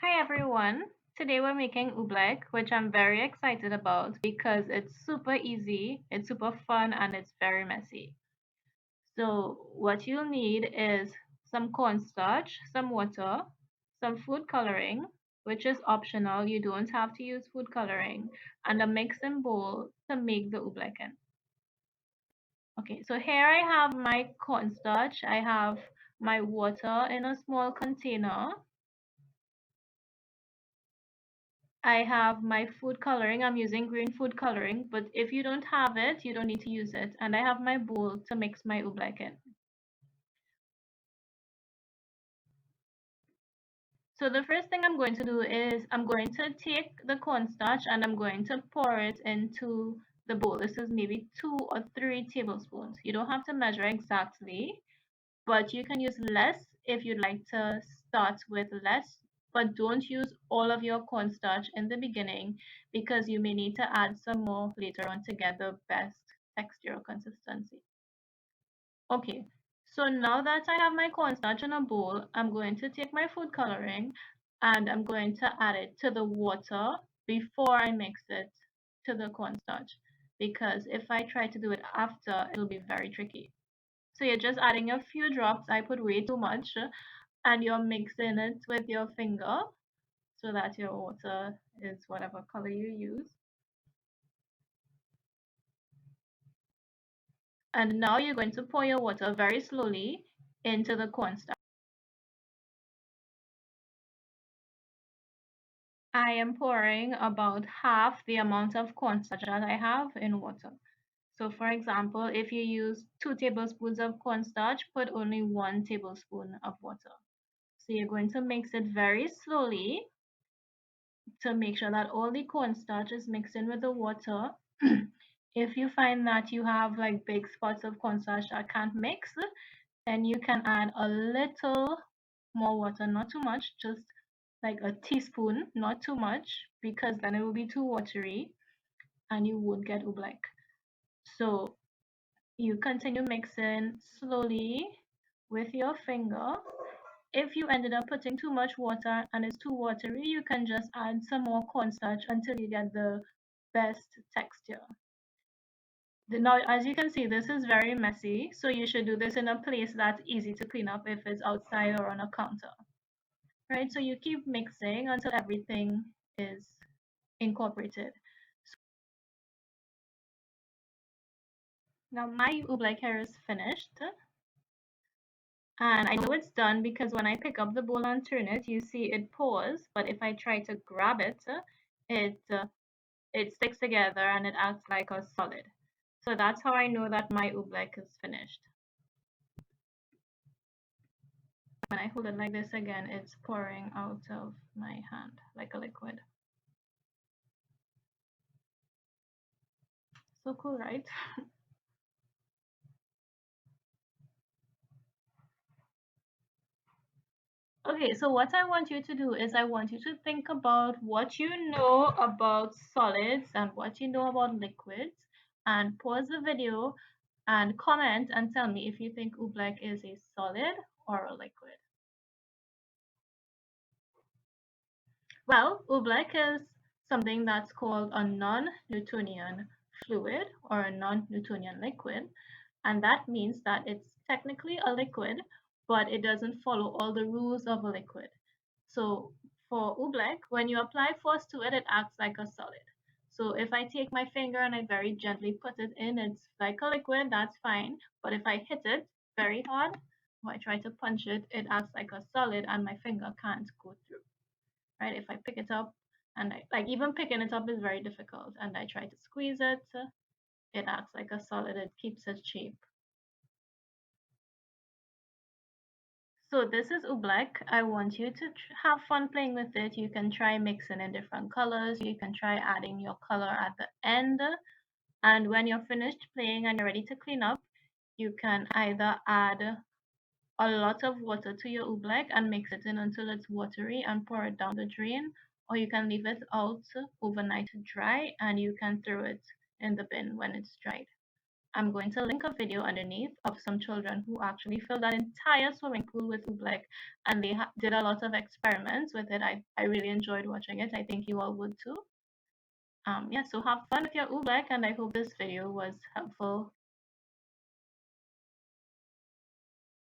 Hi everyone. Today we're making oobleck, which I'm very excited about because it's super easy, it's super fun, and it's very messy. So what you'll need is some cornstarch, some water, some food coloring, which is optional. You don't have to use food coloring, and a mixing bowl to make the oobleck in. Okay, so here I have my cornstarch. I have my water in a small container. I have my food coloring. I'm using green food coloring, but if you don't have it, you don't need to use it. And I have my bowl to mix my oobleck in. So the first thing I'm going to do is I'm going to take the cornstarch and I'm going to pour it into the bowl. This is maybe 2 or 3 tablespoons. You don't have to measure exactly, but you can use less if you'd like to start with less, but don't use all of your cornstarch in the beginning because you may need to add some more later on to get the best texture or consistency. Okay, so now that I have my cornstarch in a bowl, I'm going to take my food coloring and I'm going to add it to the water before I mix it to the cornstarch because if I try to do it after, it'll be very tricky. So you're just adding a few drops. I put way too much, and you're mixing it with your finger so that your water is whatever color you use. And now you're going to pour your water very slowly into the cornstarch. I am pouring about half the amount of cornstarch that I have in water. So for example, if you use 2 tablespoons of cornstarch, put only 1 tablespoon of water. So you're going to mix it very slowly to make sure that all the cornstarch is mixed in with the water. If you find that you have like big spots of cornstarch that can't mix, then you can add a little more water, not too much, just like a teaspoon, not too much, because then it will be too watery and you won't get oobleck. So you continue mixing slowly with your finger. If you ended up putting too much water and it's too watery, you can just add some more cornstarch until you get the best texture. Now, as you can see, this is very messy, so you should do this in a place that's easy to clean up if it's outside or on a counter. Right, so you keep mixing until everything is incorporated. Now my oobleck hair is finished, and I know it's done because when I pick up the bowl and turn it, you see it pours, but if I try to grab it, it it sticks together and it acts like a solid. So that's how I know that my oobleck is finished. When I hold it like this again, it's pouring out of my hand like a liquid. So cool, right? Okay, so what I want you to do is I want you to think about what you know about solids and what you know about liquids, and pause the video and comment and tell me if you think oobleck is a solid or a liquid. Well, oobleck is something that's called a non-Newtonian fluid or a non-Newtonian liquid, and that means that it's technically a liquid, but it doesn't follow all the rules of a liquid. So for oobleck, when you apply force to it, it acts like a solid. So if I take my finger and I very gently put it in, it's like a liquid, that's fine. But if I hit it very hard, or I try to punch it, it acts like a solid and my finger can't go through, right? If I pick it up and like even picking it up is very difficult and I try to squeeze it, it acts like a solid, it keeps its shape. So this is Oobleck. I want you to have fun playing with it. You can try mixing in different colors. You can try adding your color at the end. And when you're finished playing and you're ready to clean up, you can either add a lot of water to your Oobleck and mix it in until it's watery and pour it down the drain, or you can leave it out overnight to dry and you can throw it in the bin when it's dried. I'm going to link a video underneath of some children who actually filled that entire swimming pool with Oobleck, and they did a lot of experiments with it. I really enjoyed watching it. I think you all would too. Yeah, so have fun with your Oobleck, and I hope this video was helpful